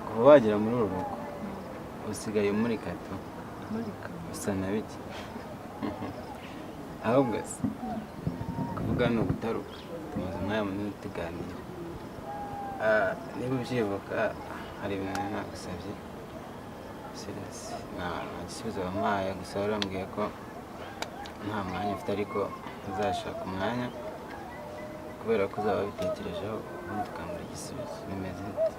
kuva wagera muri uru rugo usigaye muri kato usa na bike ahubwo se kuvuga ni ugutaruka tumaze umwanya munini tuganira niba ubyibuka hari ibintu nagusabye nta gisubizo wampaye gusa warambwiye ko nta mwanya ufite ariko uzashaka umwanya kubera ko uzaba wabitekerejeho ubundi ukambura igisubizo bimeze bite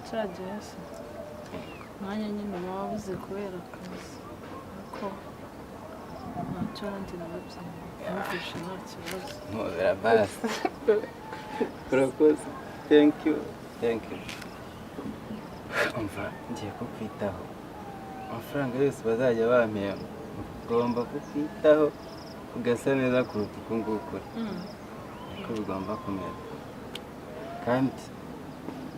cyagiye se umwanya nyine uba wabuze kubera akazi ariko ntacyo nanjye nababyeyi nta kibazo mpobera basi urakoze thank you umva ngiye kukwitaho amafaranga yose bazajya bampemba ugomba kukwitaho ugasa neza kuruta uku nguku niko bigomba kumera kandi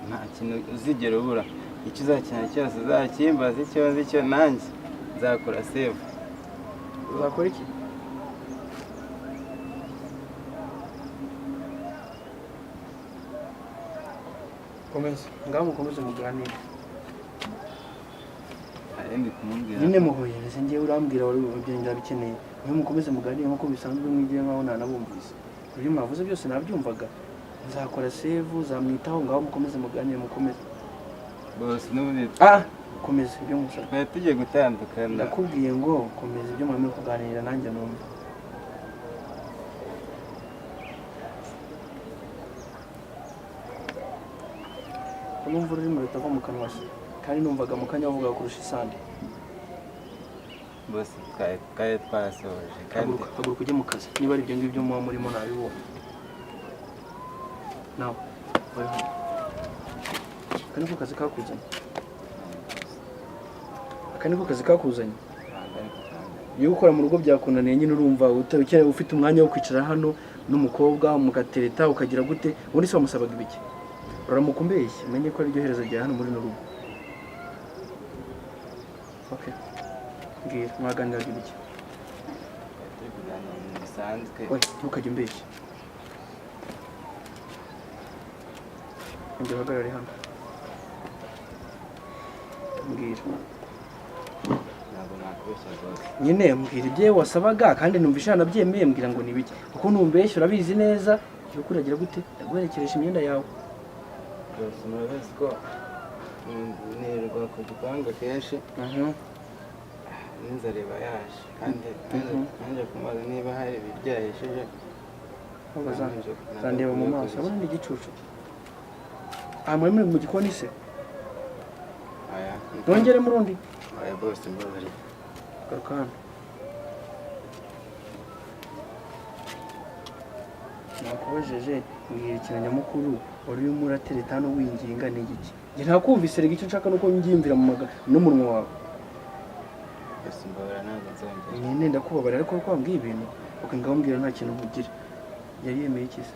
nta kintu uzigera ubura icyo uzakenera cyose uzakimbaza icyo nzi cyo nanjye nzakora save uzakora iki komeza ngaho mukomeze muganire ndi kumubwira nyine muhoyereze njyewe urambwira wari ibyo ndabikeneye wowe mukomeze muganire nk'uko bisanzwe mwigiye nkaho ntanabumvise ibyo mwavuze byose nabyumvaga nzakora save uzamwitaho ngaho mukomeze muganire mukomeze bose n'ubundi komeza ibyo mushaka twari tugiye gutandukana ndakubwiye ngo komeza ibyo mwame kuganira nanjye numva numva ururimi rutava mu kanwa se kandi numvaga mu kanya wavuga kurusha isande bose twari twasoje kandi haguruka ujye mu kazi niba ari ibyo ngibyo muba murimo nabibona nawe aka niko kazi kakuzanye iyo ukora mu rugo byakunaniye nyine urumva ufite umwanya wo kwicara hano n'umukobwa mugatereta ukagira gute ubundi se wamusabaga ibiki uramuka umbeshye umenye ko ariryo herezo rya hano muri no rugo okay mbwira mwaganiraga ibiki bisanzwe ntukajye umbeshye njye uhagarare hano mbwira nyine mbwira ibyo wasabaga kandi numva ishana byemeye mbwira ngo ni biki kuko numbeshye urabizi neza iyo kuragira gute ndaguherekeresha imyenda yawe rwose murabizi ko nirirwa ku gipangu kenshi n'inzara iba yaje kandi nanjye kumaza niba hari ibiryo yahesheje zandeba mu maso abona ni igicucu muri mu gikoni se nongere mu rundi bose mbabari garuka hano nakubajeje mbwira ikintu nyamukuru wari urimo uratereta hano winginga ni igiki njye ntakumvise rega icyo nshaka nuko njyimvira mu n'umunwa wawe bose mbabara ntabwo nzongera nyine ndakubabara ariko ko wambwiye ibintu uko ngaho mbwira nta kintu nkugira yari yemeye iki se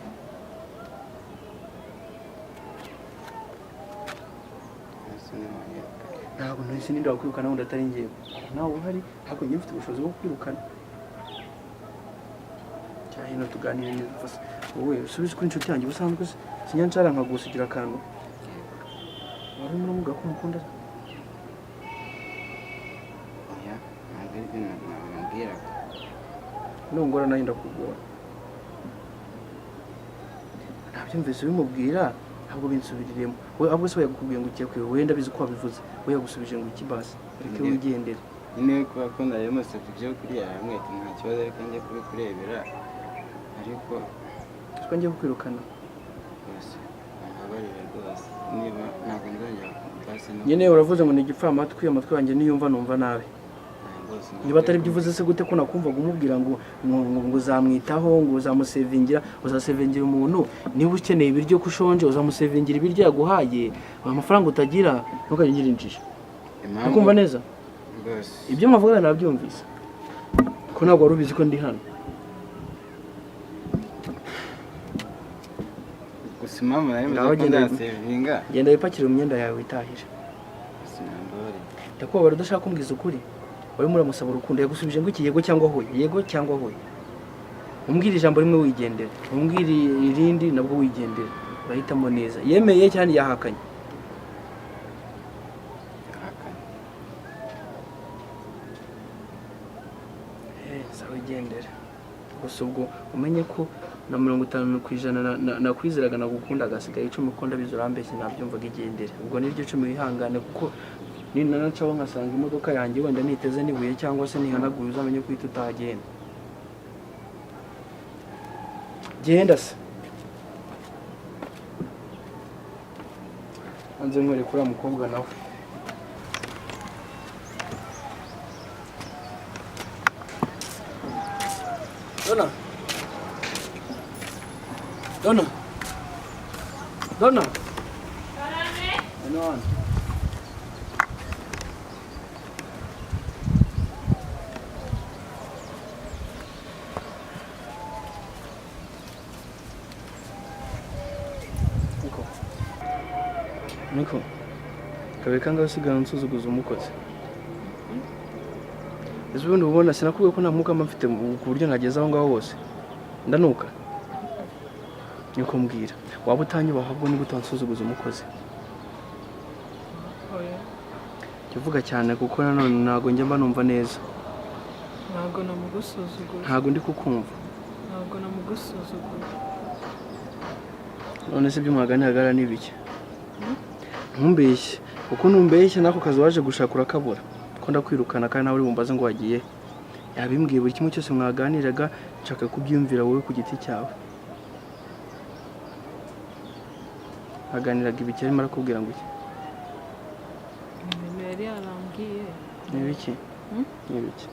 ntabwo nahise ninde wakwirukana wundi atari njyewe nawe uhari ntabwo njye mfite ubushobozi bwo kwirukana cyangwa hino tuganire neza wowe usubize kuri inshuti yanjye ubusanzwe se sinyanshara nkagusigira akantu wari urimo uramuga ko umukunda ntabwo ari ibintu nababwiraga nongora nayo ndakugora nabyumvise bimubwira ntabwo binsubiriremo we ahubwo se yagukubwiye ngo ugiye kwiwe wenda bizi ko wabivuze we yagusubije ngo iki basi reka wigendere nyine kuba ko nari musabye ibyo kuriya yamwete nta kibazo ariko njye kubikurebera ariko twa njye kukwirukana rwose ntabarire rwose niba ntabwo nzongera basi nyine uravuze ngo ni igipfamatwi amatwi yanjye niyumva numva nabi niba atari byo uvuze se gute ko nakumvaga umubwira ngo uzamwitaho ngo uzamusevingira uzasevingira umuntu niba ukeneye ibiryo ko ushonje uzamusevingira ibiryo yaguhaye amafaranga utagira ntukajye ugira injiji ukumva neza ibyo mwavuga nabyumvise ko ntabwo wari ubizi ko ndi hano gusa impamvu nari mvuze ko nzasevinga genda wipakire mu myenda yawe witahire ndakubabara udashaka kumbwiza ukuri urimo uramusaba urukundo yagusubije ngo iki yego cyangwa hoya yego cyangwa hoya umbwira ijambo rimwe wigendera umbwira irindi nabwo wigendera urahitamo neza yemeye cyane yahakanye gusa ubwo umenye ko na 50% nakwizeraga nagukunda agasigaye 10 ko ndabizi urambeshye nabyumvaga igendere ubwo niryo 10 wihangane kuko ninanacaho nkasanga imodoka yanjye wenda niteze nibuye cyangwa se nihanaguye uzamenye ko uhita utagenda genda se anze nkore kuri mukobwa nawe Donna Donna Donna Karame Niko kabeka ngaho sigana nsuzuguza umukozi Ese ubundi ubona sinakubwiye ko nta mwuka mfite ku buryo nageze aho ngaho hose ndanuka niko mbwira waba utanyubaha ahubwo ni gute wansuzuguza umukozi oya kivuga cyane kuko nanone ntago njye mba numva neza ntago namugusuzugura ntago ndi kukumva ntago namugusuzugura none se ibyo mwaganiraga ni bike ntumbeshye kuko numbeshye nako kazi waje gushaka urakabura ko ndakwirukana kandi nawe uri bumbaze ngo wagiye yabimbwiye buri kimwe cyose mwaganiraga nshaka kubyumvira wowe ku giti cyawe aganiraga ibiki arimo arakubwira ngo iki yari yarambwiye ni biki ni biki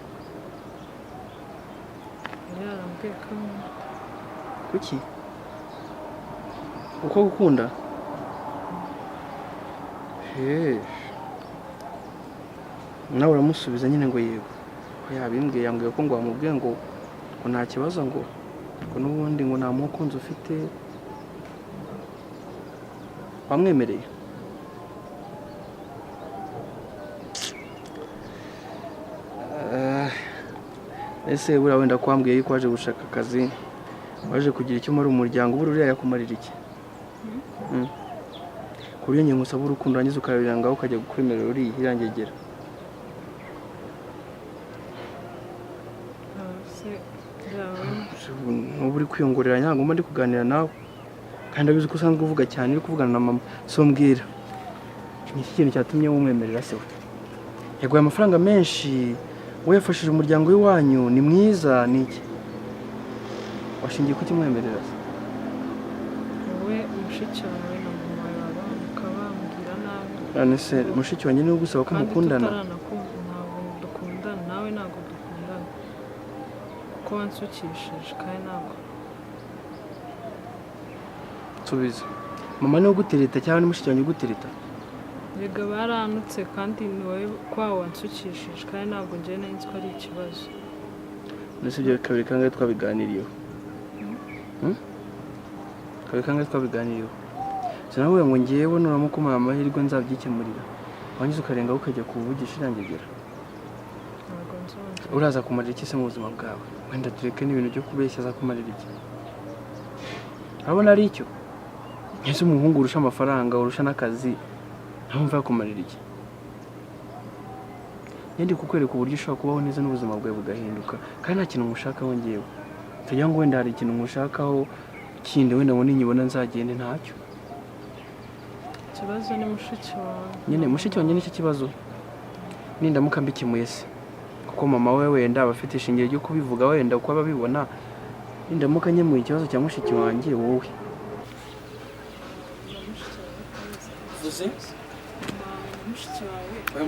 yari yarambwiye ko kuki uko gukunda nawe uramusubiza nyine ngo yego yabimbwiye yambwiye ko ngo wamubwiye ngo nta kibazo ngo n'ubundi ngo nta mukunzi ufite wamwemereye ese buriya wenda kwambwiye yuko waje gushaka akazi waje kugira icyo muri umuryango buriya yakumarira iki ku buryo nyine usaba urukundo urangiza ukarabira ngaho ukajya gukwemerera uriya irangegera ubu uri kwiyongorera ntabwo mba ndi kuganira nawe kandi abizi ko usanzwe uvuga cyane uri kuvugana na mama so mbwira ni iki kintu cyatumye wumwemerera se we yaguhaye amafaranga menshi we yafashije umuryango w'iwanyu ni mwiza ni iki washingiye kuki mwemerera se wowe mushiki wawe na mama yawe bakabambwira nabi none se mushiki wanjye niwe ugusaba ko mukundana ntabwo dukundana nawe ntabwo dukundana kuko wansukishije kandi ntabwo subiza mama niwe ugutereta cyangwa ni mushiki wanjye ugutereta Yega baranutse kandi ni wowe kwa wansukishije kandi ntabwo njye nzi ko ari ikibazo nese ibyo kabiri kangahe twabiganiriyeho kabiri kangahe twabiganiriyeho sinavuga ngo ngewe nuramukomara amahirwe nzabyikemurira wangize ukarengaho ukajya kuvugisha irangegera ntabwo nzongera uraza kumarira iki se mu buzima bwawe wenda tureke n'ibintu byo kubeshya aza kumarira iki urabona ari icyo ese umuhungu urusha amafaranga urusha n'akazi ntumva yakumarira iki ndi kukwereka uburyo ushobora kubaho neza n'ubuzima bwawe bugahinduka kandi nta kintu ngushakaho ngewe tugira ngo wenda hari ikintu ngushakaho kindi wenda ngo ninyibona nzagende ntacyo ikibazo ni mushiki wawe nyine mushiki wanjye nicyo kibazo nindamuka mbikemuye se kuko mama we wenda aba afite ishingiro ryo kubivuga wenda uko ababibona nindamuka nkemuye ikibazo cya mushiki wanjye wowe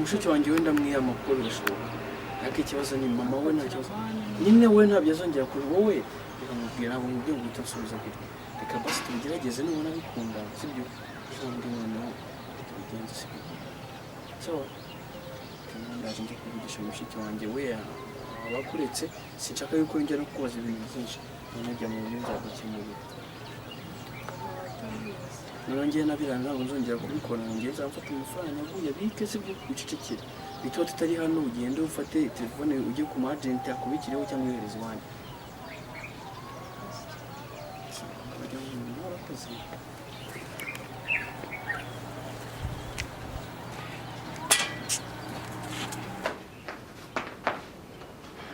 mushiki wanjye wenda mwiyama kuko birashoboka ariko ikibazo ni mama we nta kibazo nyine we ntabyo azongera kuri wowe ukamubwira ngo mubyo ngo utasubiza kuri reka basi tubigerageze nubona bikunda sibyo ushobora noneho tubigenze sibyo sawa ndaje njye kuvugisha mushiki wanjye we abakuretse sinshaka yuko njya no kubaza ibintu byinshi najya mu bintu nzagukemurira nongeye nabirana ntabwo nzongera kubikora nongeye nzamfata amafaranga yaguye abike sibyo wicecekere bituba tutari hano ugende ufate telefone ujye ku agent akubikireho cyangwa uyohereze iwanyu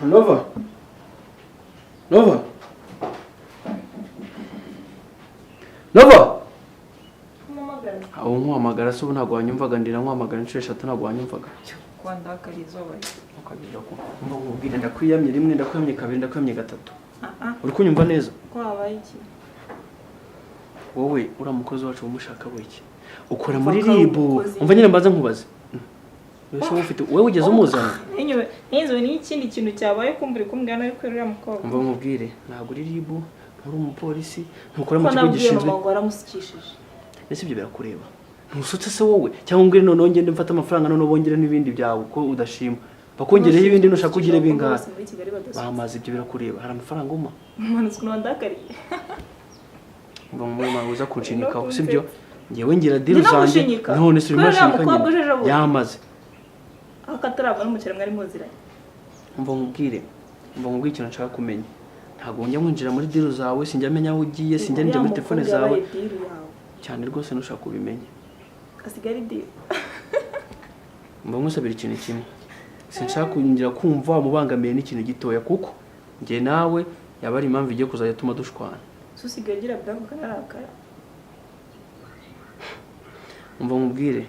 Nova? Nova? nkuhamagara se ubu ntabwo wanyumvaga ndira nkuhamagara inshuro 3 ntabwo wanyumvaga kwandakariye izuba ukagira ko mba nkubwira ndakwiyamye rimwe ndakwiyamye kabiri ndakwiyamye gatatu uri kunyumva neza ko habaye iki wowe uramukozi wacu umushaka wiki ukora muri ribu umva nyine mbaza nkubaze wese ufite wowe ugeze umuzana n'inzo ni ikindi kintu cyabaye kumbura kumbwira nawe kwerera mukobwa umva nkubwire ntabwo uri ribu nturi umupolisi ntukora mu kigo gishinzwe ko waramusikishije ese ibyo birakureba ntusutse se wowe cyangwa ngire none ngende mfata amafaranga none bongere n'ibindi byawe ko udashima bakongereho ibindi nushaka kugira bingana bamaze ibyo birakureba hari amafaranga uma umuntu wandakariye umva muri mabuza kunshinyikaho sibyo ngewe ngira diro zanjye none se urimashikanye yamaze akatarabona n'umukire mwari muziranye umva nkubwire ikintu nshaka kumenya ntabwo njya mwinjira muri diro zawe sinjya menya aho ugiye sinjya ninjira muri telefone zawe cyane rwose nushaka kubimenya kasigari diro umva nkusabira ikintu kimwe sinshaka kugira kumva wamubangamiye n'ikintu gitoya kuko njye nawe yaba ari impamvu igiye kuzajya tuma dushwana susigaye gira bwangu kanarakara umva nkubwire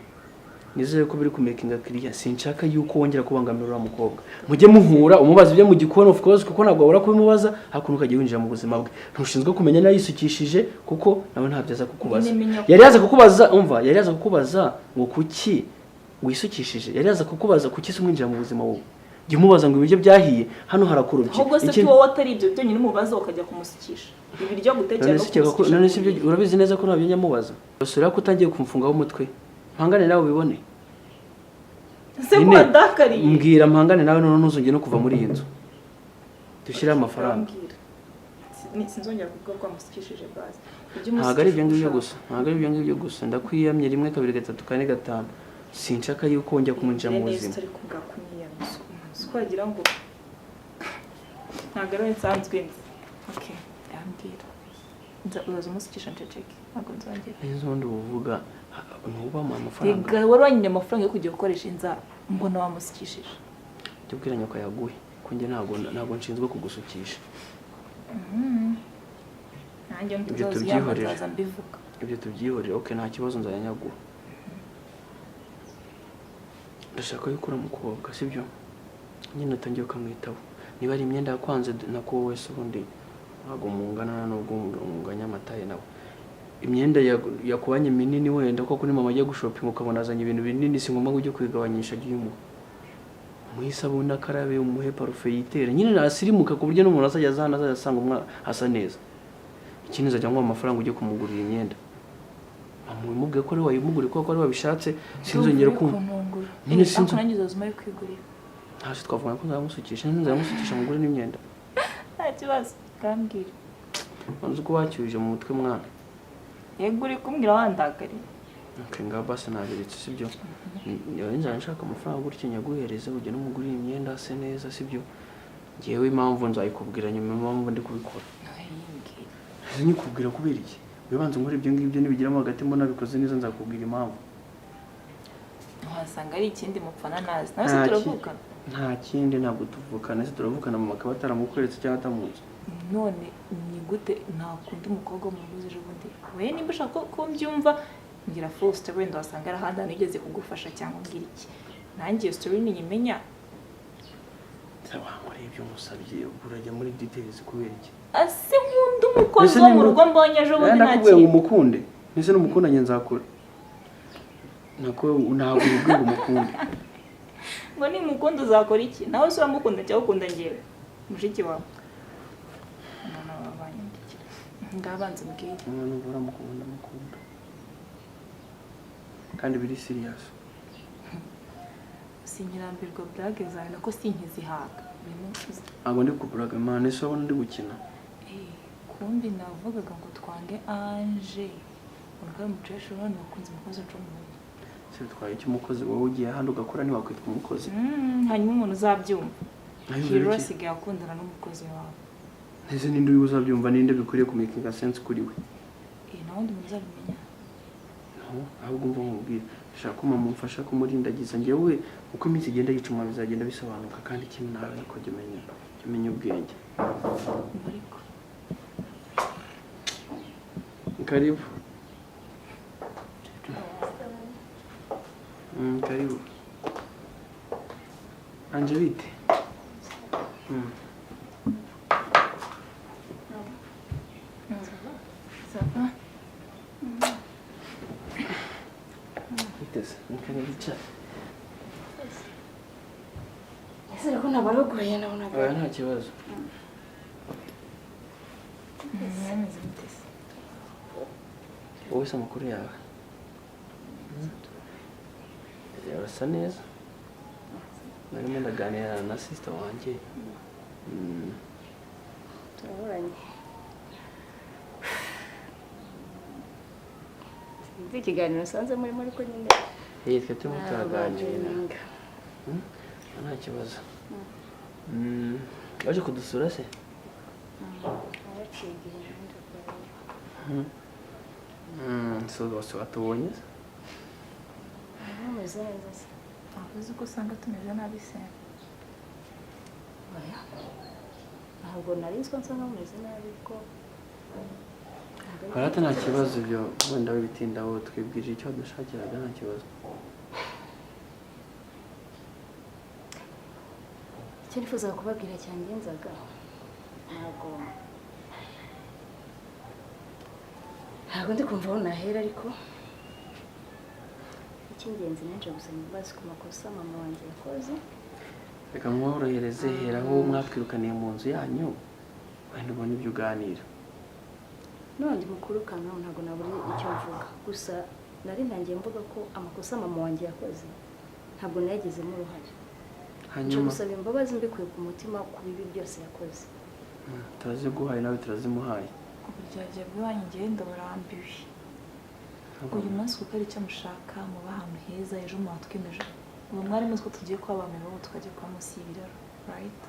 nizeye ko biri kumekinga kiriya sinshaka yuko wongera kubangamira uriya mukobwa mujye muhura umubaza ibyo mu gikoni of course kuko ntabwo wabura kubimubaza hakuno ukagiye winjira mu buzima bwe ntushinzwe kumenya nayo yisukishije kuko nawe ntabyo aza kukubaza yari yaza kukubaza umva yari yaza kukubaza ngo kuki wisukishije yari yaza kukubaza kuki se umwinjira mu buzima wowe jya umubaza ngo ibiryo byahiye hano harakurubye ahubwo se wowe atari ibyo byonyine umubaza ukajya kumusukisha ibiryo gutekera no kumusukisha none si ibyo urabizi neza ko nabyo nyamubaza basura ko utangiye kumfungaho umutwe mpangane nawe ubibone se kwandakariye mbwira mpangane nawe none ntuzongere no kuva muri iyi nzu dushyire amafaranga sinzongera kuvuga ko wamusukishije base ntabwo ari ibyo ngibyo gusa ndakwiyamye 1 2 3 4 5 sinshaka yuko wongera kumwinjira mu buzima twagira ngo ntabwo ari nsanzwe okay yambwira uraza umusukisha nceceke ntabwo nzongera n'inzondi uvuga ntuba mu amafaranga rega wari wanyine amafaranga yo kujya gukoresha inzara mbona wamusukishije jya ubwira nyoko yaguhe ko njye ntabwo nshinzwe kugusukisha nanjye ntuzaziyambaza mbivuga ibyo tubyihorera okay nta kibazo nzayanyaguha ndashaka yuko uramukobwa sibyo nyine utangiye ukamwitaho niba ari imyenda yakwanze nako wowe se ubundi ntabwo mungana n'ubwo munganya amataye nawe imyenda yakubanye minini wenda ko kuri mama ajya gushopinga ukabona azanye ibintu binini si ngombwa ujye kwigabanyisha ry'umu muhisabuna karabe umuhe parufe yitere nyine nasirimuka ku buryo n'umuntu azajya azana azasanga umwana asa neza ikindi zajya ngo amafaranga ujye kumugurira imyenda amubwiye ko ari wayimuguriye ko ari wabishatse sinzongera kumva nyine sinzo nangiza zuma yo kwigurira ntacyo twavuga ko nzamusukisha nzamusukisha mugure n'imyenda nta kibazo kambwira manzi ko wacyuje mu mutwe mwana yego uri kumbwira wandagariye okay ngaho basi nabiritse sibyo njya nshaka amafaranga gutyo nyaguhereza ujye n'umugurira imyenda ase neza sibyo ngewe impamvu nzayikubwira nyuma impamvu ndi kubikora nyikubwira kubera iki wibanze nkora ibyo ngibyo nibigiramo hagati mbona bikoze neza nzakubwira impamvu wasanga ari ikindi mupfana nazi nawe se turavukana nta kindi ntabwo tuvukana se turavukana mu makaba ataramukweretse cyangwa atamuzi none ni gute ntakunda umukobwa mu rugo ejo bundi we nimba ushaka ko mbyumva ngira Faustin wenda wasanga ari ahandi hantu yigeze kugufasha cyangwa umbwira iki nanjye iyo story ninyimenya wamuri ibyo musabye urajya muri details kubera iki ase nkunda umukozi wo mu rugo mbonye ejo bundi nakubwiye ngo umukunde nise n'umukundanye nzakura nako ntabwo ubwo umukunde ngo ni mukunda uzakora iki nawe se uramukunda cyangwa ukunda ngewe mushiki wawe none babanyandikira ngabanze mbwira none uramukunda kandi biri serious sinyirambirwa blague zawe nako sinkizihaga abo ndi kuburaga mane so ndi gukina kumbi navugaga ngo twange Ange urwa mucesho none wakunze umukozi cyo mu se twaye icyo umukozi wowe ugiye ahandi ugakora ni wakwitwa umukozi hanyuma umuntu uzabyumva Hero asigaye akundana n'umukozi wawe ese ninde uri uzabyumva ninde bikuriye ku making sense kuri we nawe ndi muzabimenya ahubwo mva mubwira shaka ko mumufasha kumurindagiza ngewe uko iminsi igenda yicuma bizagenda bisobanuka kandi kimwe nawe ariko jya ubwenge ariko karibu danje bite sava biteze mukanya bicara ese ko nabarogoye nabonaga oya nta kibazo mwemeze mutese wowe se amakuru yawe urasa neza narimo ndaganira na sister wanjye turahoranye sinzi ikiganiro usanze murimo ariko nyine twe turimo turaganira nta kibazo waje kudusura se so bose watubonye se mumeze neza se avuze ko usanga tumeze nabi se oya ntabwo narinzwe nsanga mumeze nabi ko harata nta kibazo ibyo wenda bitindaho twibwirije icyo dushakiraga nta kibazo icyo nifuzaga kubabwira cyangenzaga ntabwo ndi kumva aho nahera ariko icy'ingenzi naje gusaba imbabazi ku makosa mama wanjye yakoze reka mworohereze heraho mwatwirukaniye mu nzu yanyu wenda ubone ibyo uganira none ndi mukuru kanka ntabwo nabura icyo mvuga gusa nari ntangiye mvuga ko amakosa mama wanjye yakoze ntabwo nayagizemo uruhare nje gusaba imbabazi mbikuye ku mutima ku bibi byose yakoze turaziguhaye nawe turazimuhaye uburyohe bw'iwanyu ngenda burambiwe uyu munsi kuko ari icyo mushaka muba ahantu heza ejo mwatwemeje ubu mwari muzi ko tugiye kuba abami babo tukajya kuba munsi y'ibiraro right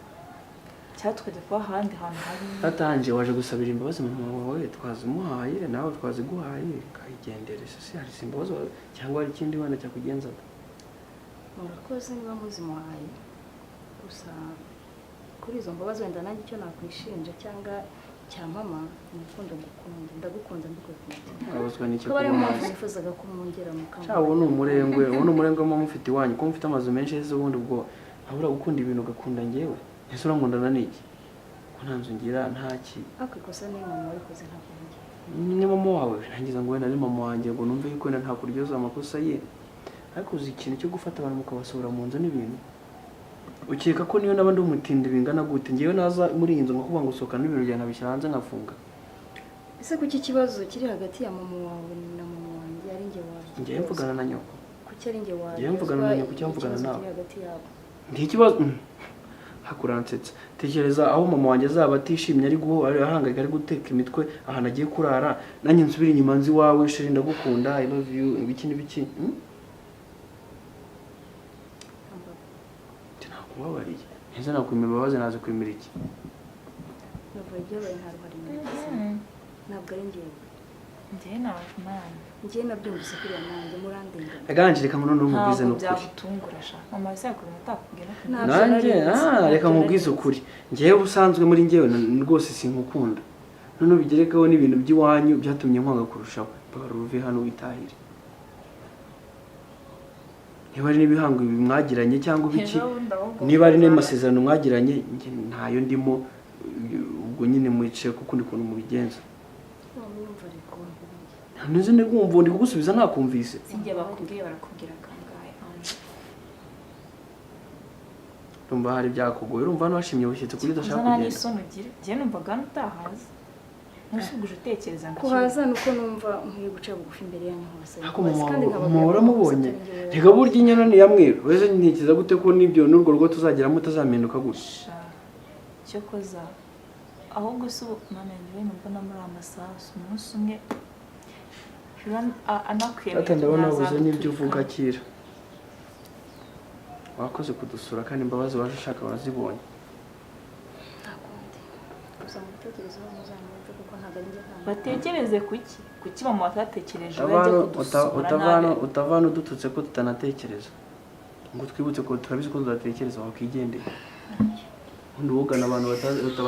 cyangwa tukajya kuba ahandi hantu hari atanje waje gusabira imbabazi mama wawe twazimuhaye nawe twaziguhaye kayigendere se hari imbabazi cyangwa hari ikindi wenda cyakugenzaga murakoze niba muzimuhaye gusa kuri izo mbabazi wenda nanjye icyo nakwishinja cyangwa cya mama umukundo ngukunda ndagukunda mbikuye ku mutima urabuzwa n'icyo kuba ariyo mpamvu nifuzaga kumwongera mu kanwa cyangwa ni umurengwe mama mufite iwanyu ko mufite amazu menshi ese ubundi ubwo abura gukunda ibintu ugakunda njyewe ese urankundana n'iki ko nta nzu ngira ntaki ariko ikosa niyo mama wabikoze ntabwo njye ni mama wawe ntangiza ngo wenda ari mama wanjye ngo numve yuko wenda nta kuryoza amakosa ye ariko uzi ikintu cyo gufata abantu mukabasohora mu nzu n'ibintu ukeka ko niyo n'abandi umutindi bingana gute ngewe naza muri iyi nzu ngo kuvuga ngo sohokana n'ibintu byanjye nabishyira hanze nkafunga ese kuki ikibazo kiri hagati ya mama wawe na mama wanjye ari njye wawe ngewe mvugana na nyoko kuki ari njye wawe ngewe mvugana na nyoko cyangwa mvugana nawe hagati yabo ndi ikibazo hakuransetsa tekereza aho mama wanjye azaba atishimye ari ahangayika ari guteka imitwe ahantu agiye kurara nanjye nsubire inyuma nzi iwawe sheri ndagukunda I love you ibiki n'ibiki nakubabariye neza nakwimira imbabazi naze kwimira iki ntabwo ibyabaye nta ruhare ntabwo ari njyewe njyewe nabajumana njyewe nabyumvise kuriya nanjye murandengana aganje reka ngo n'umubwize ntabwo n'ukuri byagutungura sha mama bizakubwira utakubwira ko nanjye reka nkubwize ukuri ngewe ubusanzwe muri ngewe rwose sinkukunda none ubigerekaho n'ibintu by'iwanyu byatumye nkwanga kurushaho mbabara uruve hano witahire niba ari n'ibihango mwagiranye cyangwa ibiki niba ari n'amasezerano mwagiranye ntayo ndimo ubwo nyine mwicaye kuko ndi kuntu mubigenza ntuzi nkumva ndi kugusubiza nakumvise sinjye bakubwiye barakubwira kangahe urumva hari byakugoye urumva hano hashimye bushyitse kuri udashaka kugenda kugenda n'isoni ugira njyewe numvaga hano utahaza ntusubije utekereza ngo kuhaza nuko numva nkwiye guca bugufi imbere yanyu hose ariko mama uramubonye reka burya inyana ni ya mweru wese ntekereza gute ko n'ibyo n'urwo rugo tuzageramo utazaminduka gutya cyo koza ahubwo se ubu mama njyewe mbona muri amasasu umunsi umwe anakwemera ndabona wabuze n'ibyo uvuga akira wakoze kudusura kandi imbabazi waje ushaka warazibonye batekereze kuki mama watatekereje bajya kudusura utavana udututse ko tutanatekereza ngo twibutse ko turabizi ko tudatekereza wakwigendera undi wugana abantu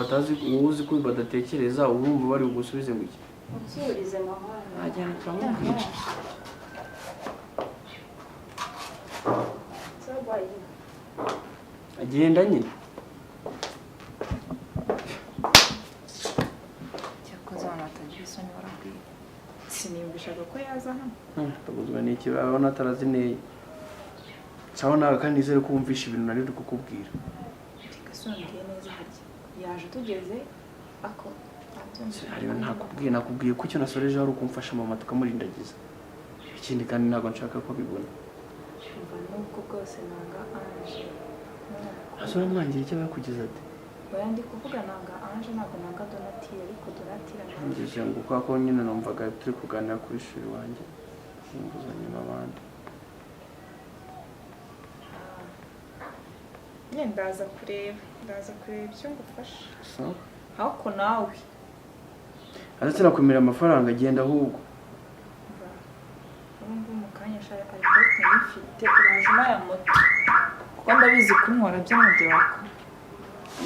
batazi uzi ko badatekereza urumva bari bugusubize ngo iki unsubirize mama ajyana turamubwira agenda nyine. cyakoze abantu batagira isoni barabwira siniyumvishaga ko yaza hano Tuguzwe n'iki babona atarazineye. Sawa nawe kandi nizere ko wumvisha ibintu nari ndi kukubwira. gasongeye neza harya yaje tugeze ako Hariyo nakubwiye ko icyo nasoreje ari ukumfasha mama tukamurindagiza. Ikindi kandi ntabwo nshaka ko bibona. umva nuko bwose nanga Ange Asora mwangira icyo bakugize ati. oya ndi kuvuga nanga Ange ntabwo nanga Donatille ariko Donatille Ngeze ngo kwa ko nyine numvaga turi kuganira kuri shuri wanjye. Nguzanye n'abandi. ndaza kureba icyo ngufasha So, ariko nawe aretse nakwemera amafaranga agenda ahubwo. ubu mu kanya shaka arikote nifite urajuma ya moto kuko ndabizi kuntwara byo nabyo wakora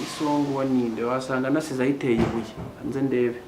Isongo wa ninde wasanga nasize ayiteye ibuye. Hanze ndebe.